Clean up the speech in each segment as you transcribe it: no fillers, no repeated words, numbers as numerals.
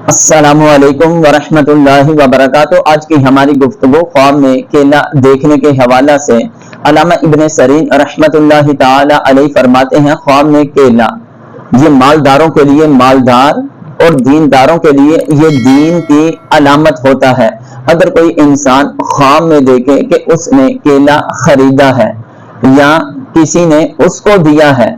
السلام علیکم ورحمۃ اللہ وبرکاتہ۔ آج کی ہماری گفتگو خواب میں کیلا دیکھنے کے حوالہ سے علامہ ابن سیرین رحمۃ اللہ تعالی علیہ فرماتے ہیں، خواب میں کیلا یہ مالداروں کے لیے مالدار اور دینداروں کے لیے یہ دین کی علامت ہوتا ہے۔ اگر کوئی انسان خواب میں دیکھے کہ اس نے کیلا خریدا ہے یا کسی نے اس کو دیا ہے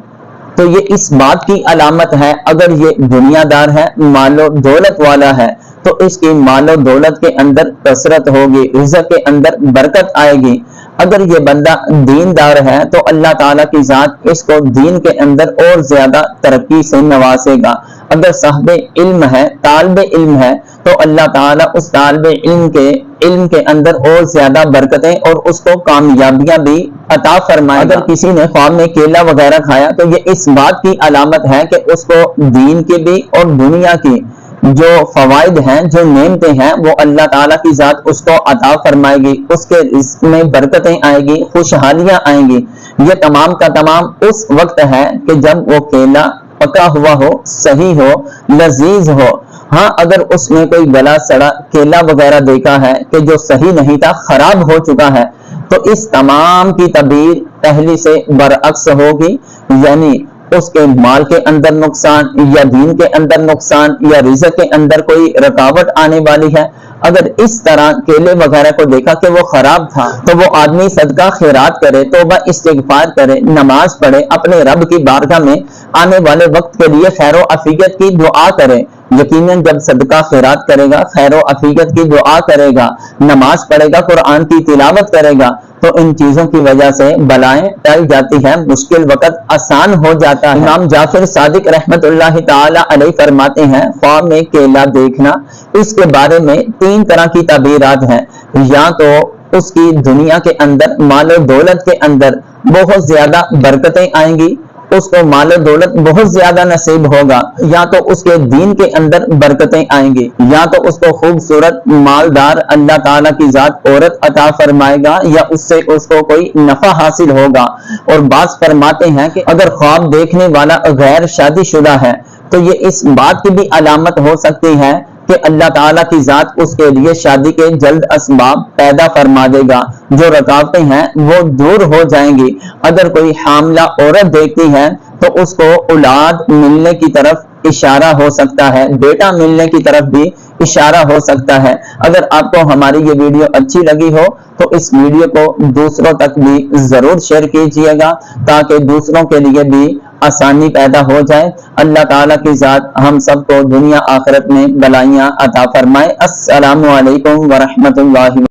تو یہ اس بات کی علامت ہے، اگر یہ دنیا دار ہے، مال و دولت والا ہے تو اس کی مال و دولت کے اندر کثرت ہوگی، رزق کے اندر برکت آئے گی۔ اگر یہ بندہ دیندار ہے تو اللہ تعالیٰ کی ذات اس کو دین کے اندر اور زیادہ ترقی سے نوازے گا۔ اگر صاحب علم ہے، طالب علم ہے تو اللہ تعالیٰ اس طالب علم کے اندر اور زیادہ برکتیں اور اس کو کامیابیاں بھی عطا فرمائے گا۔ اگر کسی نے خواب میں کیلا وغیرہ کھایا تو یہ اس بات کی علامت ہے کہ اس کو دین کی بھی اور دنیا کی جو فوائد ہیں، جو نعمتیں ہیں، وہ اللہ تعالیٰ کی ذات اس کو عطا فرمائے گی، اس کے رزق میں برکتیں آئیں گی، خوشحالیاں آئیں گی۔ یہ تمام کا تمام اس وقت ہے کہ جب وہ کیلا پکا ہوا ہو، صحیح ہو، لذیذ ہو۔ ہاں، اگر اس نے کوئی گلا سڑا کیلا وغیرہ دیکھا ہے کہ جو صحیح نہیں تھا، خراب ہو چکا ہے، تو اس تمام کی تعبیر پہلی سے برعکس ہوگی، یعنی اس کے مال کے اندر نقصان یا دین کے اندر نقصان یا رزق کے اندر کوئی رکاوٹ آنے والی ہے۔ اگر اس طرح کیلے وغیرہ کو دیکھا کہ وہ خراب تھا تو وہ آدمی صدقہ خیرات کرے، توبہ استغفار کرے، نماز پڑھے، اپنے رب کی بارگاہ میں آنے والے وقت کے لیے خیر و عافیت کی دعا کرے۔ یقیناً جب صدقہ خیرات کرے گا، خیر و عافیت کی دعا کرے گا، نماز پڑھے گا، قرآن کی تلاوت کرے گا تو ان چیزوں کی وجہ سے بلائیں ٹل جاتی ہیں، مشکل وقت آسان ہو جاتا ہے۔ امام جعفر صادق رحمت اللہ تعالی علیہ فرماتے ہیں، خواب میں کیلا دیکھنا، اس کے بارے میں 3 طرح کی تعبیرات ہیں۔ یا تو اس کی دنیا کے اندر مال و دولت کے اندر بہت زیادہ برکتیں آئیں گی، اس کو مال و دولت بہت زیادہ نصیب ہوگا، یا تو اس کے دین کے اندر برکتیں آئیں گی، یا تو اس کو خوبصورت مالدار اللہ تعالیٰ کی ذات عورت عطا فرمائے گا، یا اس سے اس کو کوئی نفع حاصل ہوگا۔ اور بعض فرماتے ہیں کہ اگر خواب دیکھنے والا غیر شادی شدہ ہے تو یہ اس بات کی بھی علامت ہو سکتی ہے کہ اللہ تعالیٰ کی ذات اس کے لیے شادی کے جلد اسباب پیدا فرما دے گا، جو رکاوٹیں ہیں وہ دور ہو جائیں گی۔ اگر کوئی حاملہ عورت دیکھتی ہے تو اس کو اولاد ملنے کی طرف اشارہ ہو سکتا ہے، بیٹا ملنے کی طرف بھی اشارہ ہو سکتا ہے۔ اگر آپ کو ہماری یہ ویڈیو اچھی لگی ہو تو اس ویڈیو کو دوسروں تک بھی ضرور شیئر کیجیے گا تاکہ دوسروں کے لیے بھی آسانی پیدا ہو جائے۔ اللہ تعالیٰ کی ذات ہم سب کو دنیا آخرت میں بلائیاں عطا فرمائے۔ السلام علیکم ورحمۃ اللہ۔